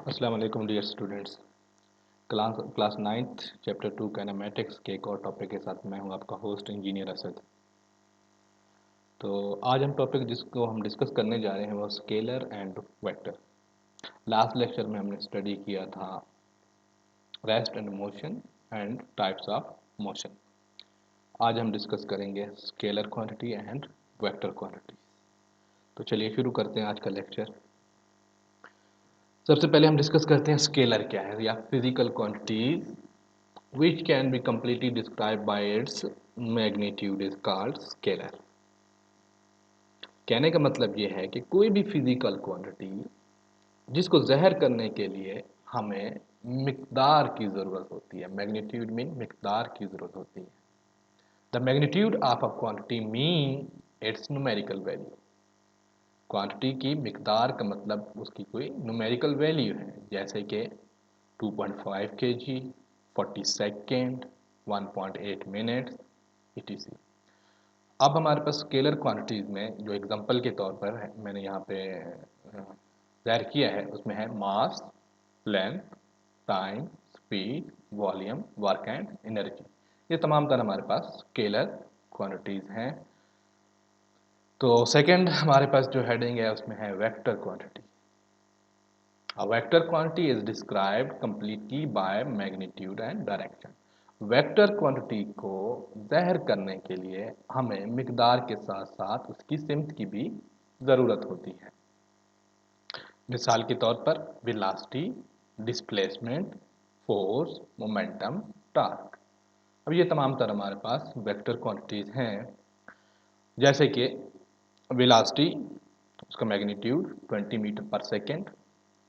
अस्सलाम वालेकुम dear students. Class ninth chapter 2 kinematics के एक और टॉपिक के साथ मैं हूं आपका होस्ट इंजीनियर असद। तो आज हम टॉपिक जिसको हम डिस्कस करने जा रहे हैं वो scalar and vector. Last lecture में हमने स्टडी किया था rest and motion and types of motion. आज हम डिस्कस करेंगे scalar quantity and vector quantity. तो चलिए शुरू करते हैं आज का लेक्चर। सबसे पहले हम डिस्कस करते हैं स्केलर क्या है या physical quantities which can be completely described by its magnitude is called scalar। कहने का मतलब ये है कि कोई भी फिजिकल क्वांटिटी जिसको ज़हर करने के लिए हमें मिकदार की ज़रूरत होती है, मैग्नीट्यूड में मिकदार की ज़रूरत होती है। The magnitude of a quantity mean it's numerical value. Quantity की मिकदार का मतलब उसकी कोई न्यूमेरिकल वैल्यू है, जैसे कि 2.5 kg, 40 सेकेंड, 1.8 मिनट्स etc। अब हमारे पास स्केलर क्वांटिटीज में जो एग्जांपल के तौर पर है, मैंने यहाँ पे ज़ाहिर किया है, उसमें है mass, length, time, speed, volume, work and energy. ये तमाम तरह हमारे पास स्केलर क्वांटिटीज हैं। तो सेकंड हमारे पास जो हेडिंग है उसमें है vector quantity. A vector quantity is described completely by magnitude and direction। Vector quantity को ज़ाहिर करने के लिए हमें मिकदार के साथ साथ उसकी सिमत की भी ज़रूरत होती है। मिसाल के तौर पर velocity, displacement, force, momentum, torque. अब ये तमाम तरह हमारे पास वेक्टर क्वांटिटीज़ हैं, जैसे कि वेलोसिटी, उसका मैग्नीट्यूड 20 मीटर पर सेकेंड।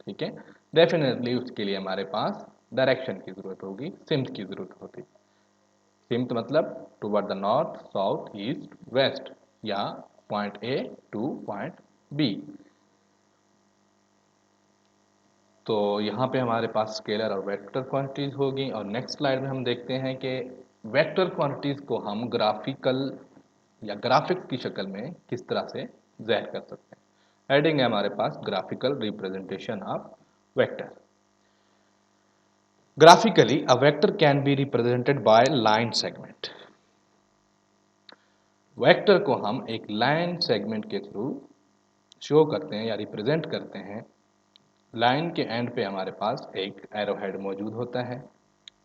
ठीक है, डेफिनेटली उसके लिए हमारे पास डायरेक्शन की ज़रूरत होगी, सिमत की ज़रूरत होगी। सिमत मतलब toward the north, south, east, west या point A to point B. तो यहाँ पे हमारे पास स्केलर और वेक्टर क्वांटिटीज होगी। और नेक्स्ट स्लाइड में हम देखते हैं कि वेक्टर क्वांटिटीज को हम ग्राफिकल या ग्राफिक्स की शक्ल में किस तरह से ज़ाहिर कर सकते हैं। हेडिंग है हमारे पास graphical representation of vector. Graphically, a vector can be represented by line segment। Vector को हम एक लाइन सेगमेंट के थ्रू शो करते हैं या रिप्रेजेंट करते हैं। लाइन के एंड पे हमारे पास एक एरो हेड मौजूद होता है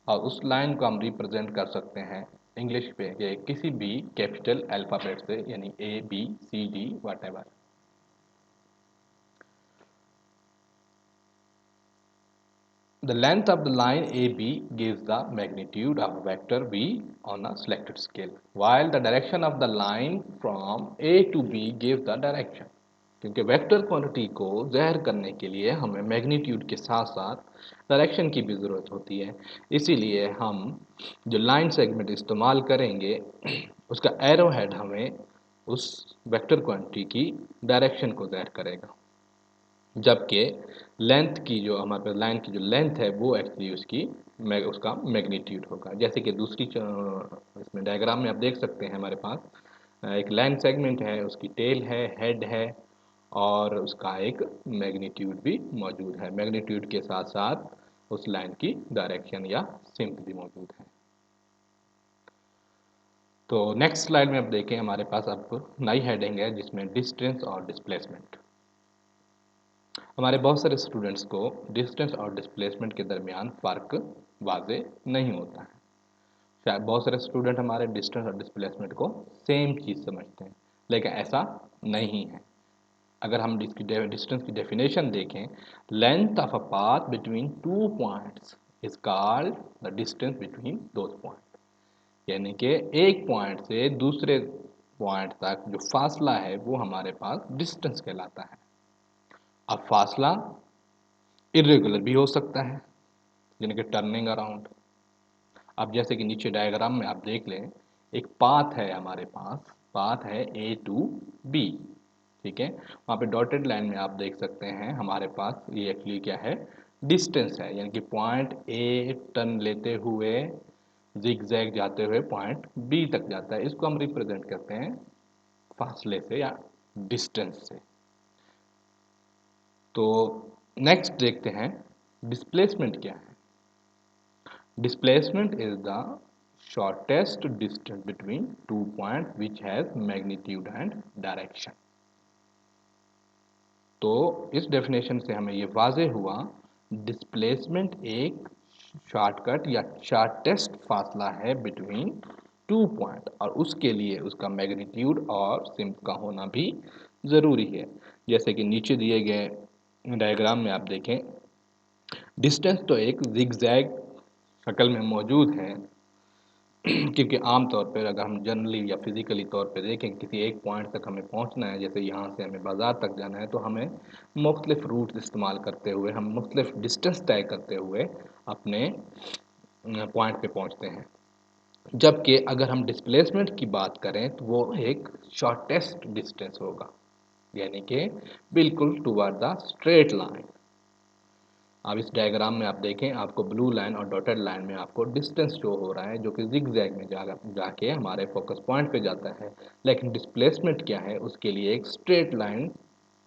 और उस लाइन को हम रिप्रेजेंट कर सकते हैं इंग्लिश पे या किसी भी कैपिटल अल्फ़ाबेट से, यानी A B C D whatever. The length of the line AB gives the magnitude of vector V on a selected scale, while the direction of the line from A to B gives the direction। क्योंकि vector quantity को ज़ाहिर करने के लिए हमें magnitude के साथ साथ डायरेक्शन की भी ज़रूरत होती है, इसीलिए हम जो लाइन सेगमेंट इस्तेमाल करेंगे उसका एरो हेड हमें उस वेक्टर क्वांटिटी की डायरेक्शन को ज़ाहिर करेगा, जबकि लेंथ की जो हमारे पास लाइन की जो लेंथ है वो एक्चुअली उसका मैग्नीट्यूड होगा। जैसे कि दूसरी इसमें डायग्राम में आप देख सकते हैं, हमारे पास एक लाइन सेगमेंट है, उसकी टेल है, हेड है और उसका एक मैग्नीट्यूड भी मौजूद है। मैग्नीट्यूड के साथ साथ उस लाइन की डायरेक्शन या सिमत भी मौजूद है। तो नेक्स्ट स्लाइड में आप देखें, हमारे पास अब नई हेडिंग है जिसमें डिस्टेंस और डिस्प्लेसमेंट। हमारे बहुत सारे स्टूडेंट्स को डिस्टेंस और डिस्प्लेसमेंट के दरमियान फ़र्क वाज़े नहीं होता है। शायद बहुत सारे स्टूडेंट हमारे डिस्टेंस और डिस्प्लेसमेंट को सेम चीज़ समझते हैं, लेकिन ऐसा नहीं है। अगर हम इसकी डिस्टेंस की डेफिनेशन देखें, length of a path between two points is called the distance between those point. यानी कि एक पॉइंट से दूसरे पॉइंट तक जो फासला है वो हमारे पास डिस्टेंस कहलाता है। अब फासला इरेगुलर भी हो सकता है, यानी कि टर्निंग अराउंड। अब जैसे कि नीचे डायग्राम में आप देख लें, एक पाथ है हमारे पास, पाथ है ए टू बी। ठीक है, वहाँ पे डॉटेड लाइन में आप देख सकते हैं हमारे पास ये एक्चुअली क्या है, डिस्टेंस है, यानी कि पॉइंट ए टर्न लेते हुए जिग जैग जाते हुए पॉइंट बी तक जाता है। इसको हम रिप्रेजेंट करते हैं फासले से या डिस्टेंस से। तो नेक्स्ट देखते हैं डिस्प्लेसमेंट क्या है? Displacement is the shortest distance between two point which has magnitude and direction. तो इस डेफिनेशन से हमें ये वाज़ेह हुआ, डिस्प्लेसमेंट एक शॉर्टकट या शॉर्टेस्ट फासला है बिटवीन टू पॉइंट, और उसके लिए उसका मैग्नीट्यूड और सिम्प का होना भी ज़रूरी है। जैसे कि नीचे दिए गए डायग्राम में आप देखें, डिस्टेंस तो एक जिगजैग शक्ल में मौजूद है क्योंकि आम तौर पर अगर हम जनरली या फिजिकली तौर पे देखें, किसी एक पॉइंट तक हमें पहुंचना है, जैसे यहाँ से हमें बाज़ार तक जाना है, तो हमें मुख्तलिफ रूट इस्तेमाल करते हुए, हम मुख्तलिफ डिस्टेंस तय करते हुए अपने पॉइंट पे पहुंचते हैं। जबकि अगर हम डिस्प्लेसमेंट की बात करें तो वो एक शॉर्टेस्ट डिस्टेंस होगा, यानी कि बिल्कुल टुवर्ड द स्ट्रेट लाइन। अब इस डायग्राम में आप देखें, आपको ब्लू लाइन और डॉटेड लाइन में आपको डिस्टेंस शो हो रहा है, जो कि जिगजैग में जाके हमारे फोकस पॉइंट पे जाता है। लेकिन डिस्प्लेसमेंट क्या है, उसके लिए एक स्ट्रेट लाइन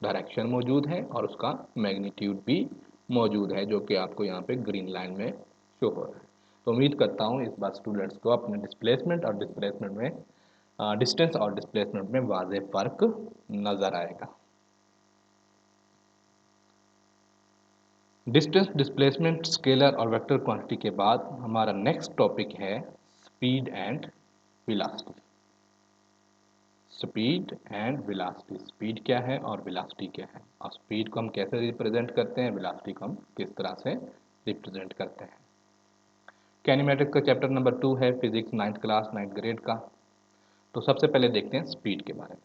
डायरेक्शन मौजूद है और उसका मैग्नीट्यूड भी मौजूद है, जो कि आपको यहाँ पे ग्रीन लाइन में शो हो रहा है। तो उम्मीद करता हूँ इस बार स्टूडेंट्स को अपने डिस्टेंस और डिस्प्लेसमेंट में वाज़ेह फ़र्क नज़र आएगा। डिस्टेंस, डिस्प्लेसमेंट, स्केलर और वेक्टर क्वांटिटी के बाद हमारा नेक्स्ट टॉपिक है speed and velocity. Speed and velocity, speed क्या है और वेलोसिटी क्या है, और स्पीड को हम कैसे रिप्रेजेंट करते हैं, वेलोसिटी को हम किस तरह से रिप्रेजेंट करते हैं। कैनेमैटिक्स का चैप्टर नंबर 2 है, physics 9th class 9th grade का। तो सबसे पहले देखते हैं स्पीड के बारे में।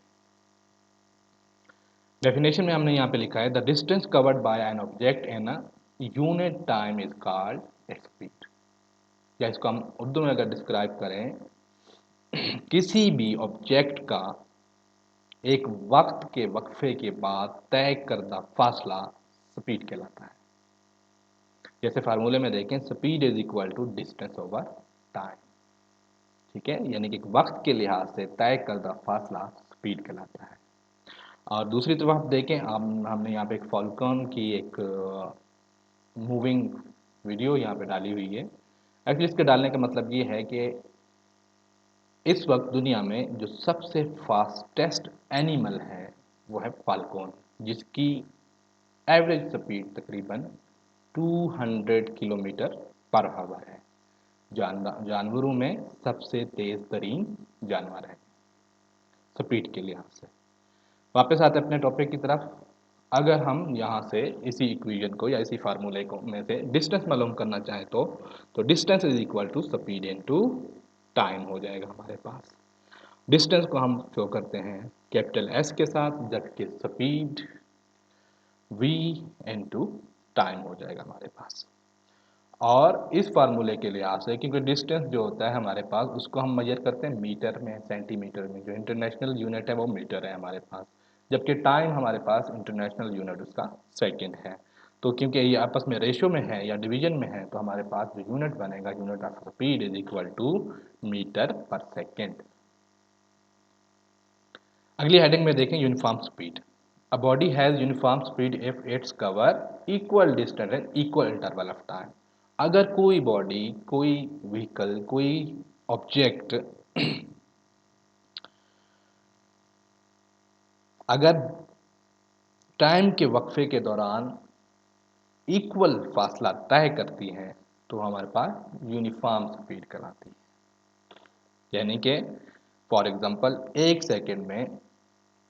डेफिनेशन में हमने यहाँ पे लिखा है, the distance covered by an object in a unit time is called speed. या इसको हम उर्दू में अगर डिस्क्राइब करें, किसी भी ऑब्जेक्ट का एक वक्त के वक्फे के बाद तय करदा फासला स्पीड कहलाता है। जैसे फार्मूले में देखें, speed is equal to distance over time. ठीक है, यानी कि एक वक्त के लिहाज से तय करदा फासला स्पीड कहलाता है। और दूसरी तरफ आप देखें, हमने यहाँ पे एक फॉल्कन की एक मूविंग वीडियो यहाँ पे डाली हुई है। एक्चुअली इसके डालने का मतलब ये है कि इस वक्त दुनिया में जो सबसे फास्टेस्ट एनिमल है वो है फाल्कन, जिसकी एवरेज स्पीड तकरीबन 200 किलोमीटर पर आवर है। जानवरों में सबसे तेज तरीन जानवर है स्पीड के लिहाज से। वापस आते हैं अपने टॉपिक की तरफ। अगर हम यहाँ से इसी इक्वेशन को या इसी फार्मूले को में से डिस्टेंस मालूम करना चाहें तो distance is equal to speed into time हो जाएगा हमारे पास। डिस्टेंस को हम शो करते हैं कैपिटल एस के साथ, जबकि स्पीड v इनटू टाइम हो जाएगा हमारे पास। और इस फार्मूले के लिहाज से, क्योंकि डिस्टेंस जो होता है हमारे पास, उसको हम मेजर करते हैं मीटर में, सेंटीमीटर में। जो इंटरनेशनल यूनिट है वो मीटर है हमारे पास, जबकि टाइम हमारे पास इंटरनेशनल यूनिट उसका सेकंड है। तो क्योंकि ये आपस में रेशो में है या डिवीजन में है, तो हमारे पास जो यूनिट बनेगा, unit of speed is equal to metre per second. अगली हेडिंग में देखें, uniform speed. A body has uniform speed if it's cover equal distance and equal interval of time. अगर कोई बॉडी, कोई व्हीकल, कोई ऑब्जेक्ट अगर time के वक्फे के दौरान इक्वल फासला तय करती है तो हमारे पास यूनिफॉर्म स्पीड कहलाती है। यानी कि फॉर एग्जांपल, एक सेकंड में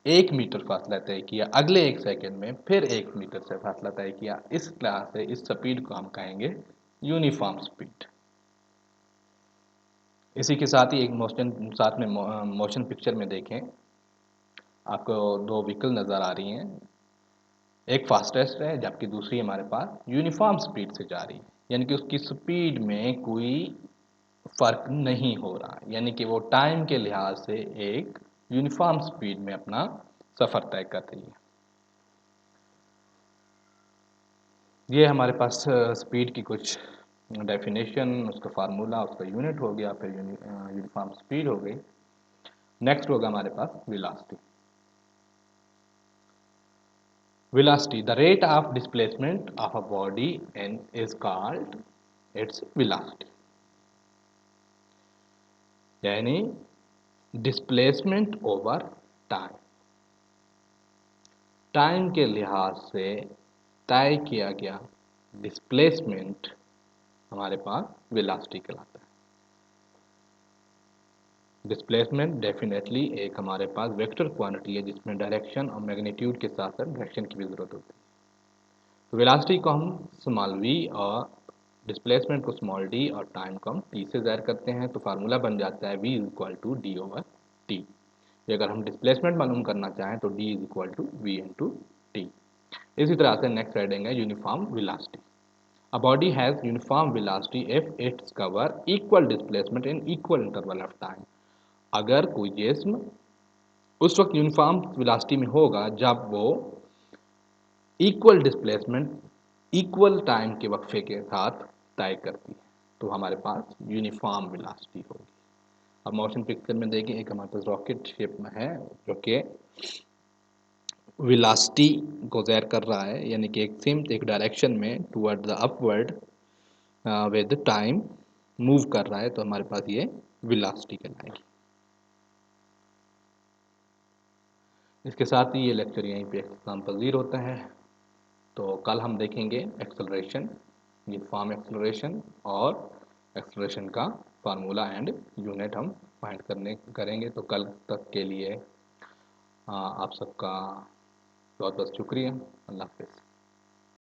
1 मीटर फासला तय किया, अगले 1 सेकंड में फिर 1 मीटर से फासला तय किया, इस तरह से इस स्पीड को हम कहेंगे यूनिफॉर्म स्पीड। इसी के साथ ही एक साथ में मोशन पिक्चर में देखें, आपको दो व्हीकल नज़र आ रही हैं, एक फास्टेस्ट है जबकि दूसरी हमारे पास यूनिफॉर्म स्पीड से जा रही है, यानी कि उसकी स्पीड में कोई फर्क नहीं हो रहा, यानी कि वो टाइम के लिहाज से एक यूनिफॉर्म स्पीड में अपना सफ़र तय कर रही है। ये हमारे पास स्पीड की कुछ डेफिनेशन, उसका फार्मूला, उसका यूनिट हो गया, फिर यूनिफॉर्म स्पीड हो गई। नेक्स्ट होगा हमारे पास velocity. velocity, the rate of displacement of a body and is called its velocity. यानी डिस्प्लेसमेंट ओवर टाइम, टाइम के लिहाज से तय किया गया डिस्प्लेसमेंट हमारे पास वेलोसिटी कहलाता है। डिस्प्लेसमेंट डेफिनेटली एक हमारे पास वेक्टर क्वांटिटी है जिसमें डायरेक्शन और मैग्नीट्यूड के साथ साथ डायरेक्शन की भी जरूरत होती है। तो वेलोसिटी को हम स्मॉल v और डिस्प्लेसमेंट को स्मॉल d और टाइम को हम t से ज़ाहिर करते हैं, तो फार्मूला बन जाता है v is equal to D over T. अगर हम डिस्प्लेसमेंट मालूम करना चाहें तो d is equal to V into T. इसी तरह से नेक्स्ट हेडिंग है uniform velocity. A body has uniform velocity if it's cover equal displacement in equal interval of time. अगर कोई जिस्म उस वक्त यूनिफॉर्म वेलोसिटी में होगा जब वो इक्वल डिस्प्लेसमेंट इक्वल टाइम के वक्फे के साथ तय करती है, तो हमारे पास यूनिफॉर्म वेलोसिटी होगी। अब मोशन पिक्चर में देखिए, एक हमारे पास रॉकेट शेप में है जो कि वेलोसिटी को ज़ाहिर कर रहा है, यानी कि एक सेम एक डायरेक्शन में toward the upward with time move कर रहा है, तो हमारे पास ये वेलोसिटी कहलाएगी। इसके साथ ही ये लेक्चर यहीं पे एग्जाम्पल 0 होता है। तो कल हम देखेंगे एक्सेलरेशन, यूनिफॉर्म एक्सेलरेशन और एक्सेलरेशन का फार्मूला एंड यूनिट हम फाइंड करेंगे। तो कल तक के लिए आप सबका बहुत बहुत शुक्रिया। अल्लाह हाफ़िज़।